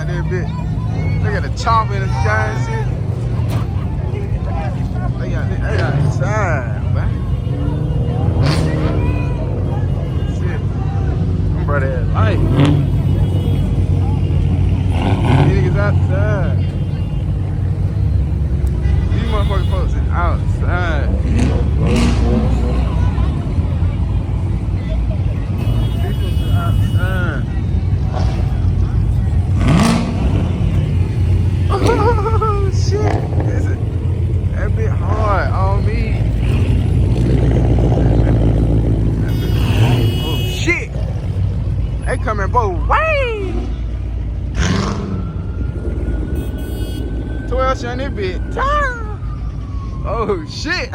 that bitch. Look at the chopper in the sky and shit. They got inside, man. Shit. I'm brother at life. These niggas outside. These motherfucking folks is outside. Oh shit! That bit hard on me. Oh shit! They coming both ways. 12 shot that bit. Oh shit!